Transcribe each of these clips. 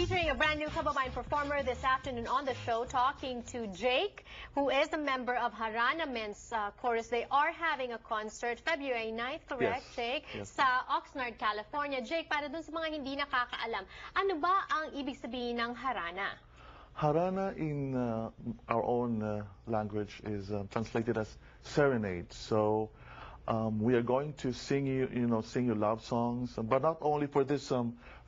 featuring a brand new Kababayan performer this afternoon on the show, talking to Jake, who is a member of Harana Men's Chorus. They are having a concert February 9th, correct, Yes. Jake? Yes. Sa Oxnard, California. Jake, para dun sa mga hindi nakakaalam, ano ba ang ibig sabihin ng Harana? Harana in our own language is translated as serenade. So we are going to sing you love songs, but not only for this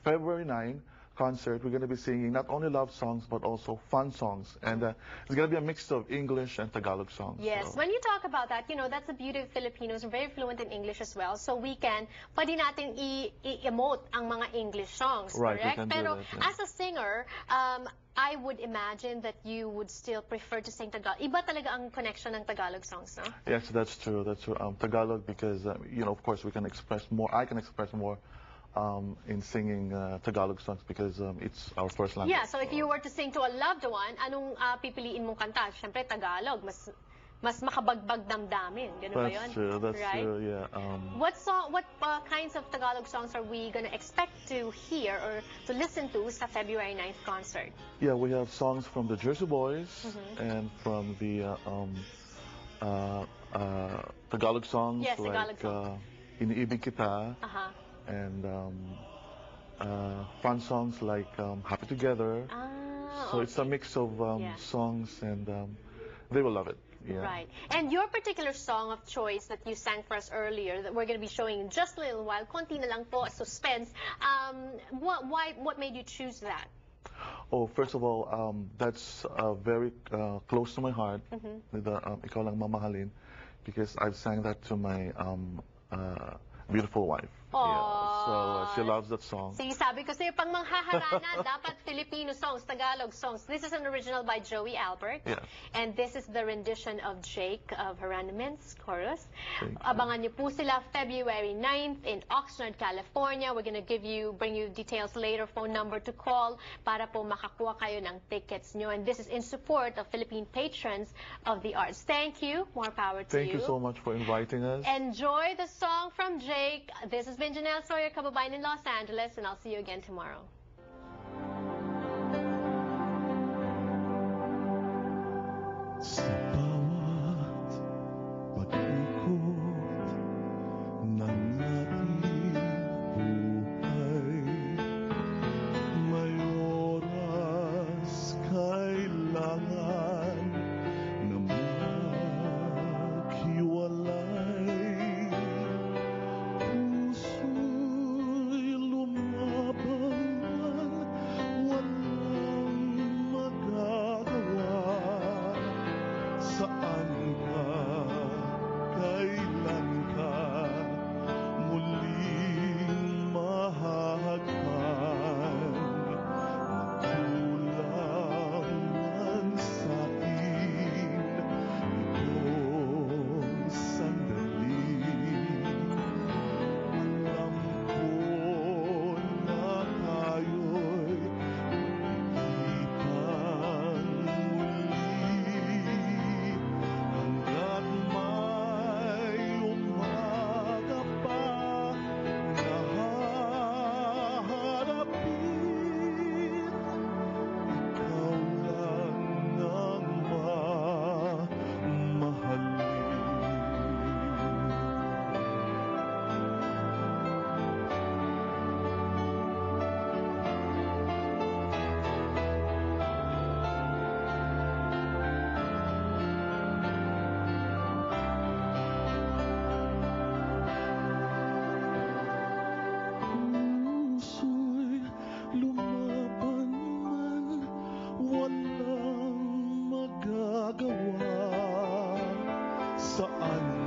February 9 concert. We're going to be singing not only love songs but also fun songs, and it's going to be a mix of English and Tagalog songs. Yes, so. when you talk about that, that's the beauty of Filipinos. We're very fluent in English as well, so pwede natin i-emote ang mga English songs, Right, correct? we can do Pero that, yeah. as a singer, I would imagine that you would still prefer to sing Tagalog. Iba talaga ang connection ng Tagalog songs, no? Yes, that's true. That's true. Tagalog, because of course, we can express more. I can express more in singing Tagalog songs because it's our first language. Yeah. So if you were to sing to a loved one, anong pipiliin mong kanta? Siyempre Tagalog, mas makabagbag damdamin. Ganun ba yun? That's true. That's right? true. Yeah. What kinds of Tagalog songs are we gonna expect to hear or to listen to sa February 9th concert? Yeah, we have songs from the Jersey Boys and from the Tagalog songs, Yes, like Tagalog songs. Iniibig Kita, and fun songs like Happy Together. So it's a mix of songs, and they will love it. Yeah. Right. And your particular song of choice that you sang for us earlier, that we're going to be showing in just a little while, konti na lang po, suspense. What made you choose that? Oh, first of all, that's very close to my heart. Ikaw Lang Mamahalin, because I've sang that to my beautiful wife. Yeah, so she loves that song. See, sabi ko sa'yo, pang manghaharana, dapat Filipino songs, Tagalog songs. This is an original by Joey Albert. Yeah. And this is the rendition of Jake of Harana Men's Chorus. Thank you. Abangan niyo po sila February 9th in Oxnard, California. We're gonna bring you details later, phone number to call para po makakuha kayo ng tickets nyo. And this is in support of Philippine patrons of the arts. Thank you. More power to you. Thank you so much for inviting us. Enjoy the song from Jake. This has been Janelle Sawyer, Kababayan in Los Angeles, and I'll see you again tomorrow. Sa bawat pag-ikot ng ating buhay, may oras kailangan na maghiwalay. Puso'y lumabang man, walang magagawa. Saan ka, kailan ka muling mahagkan? Magkulang man sa'kin itong sandali. Alam ko na tayo'y magkikitang muli. Hanggat may umaga pa na haharapin, ikaw lang ang mamahalin. Puso'y lumaban man, walang magagawa. Saan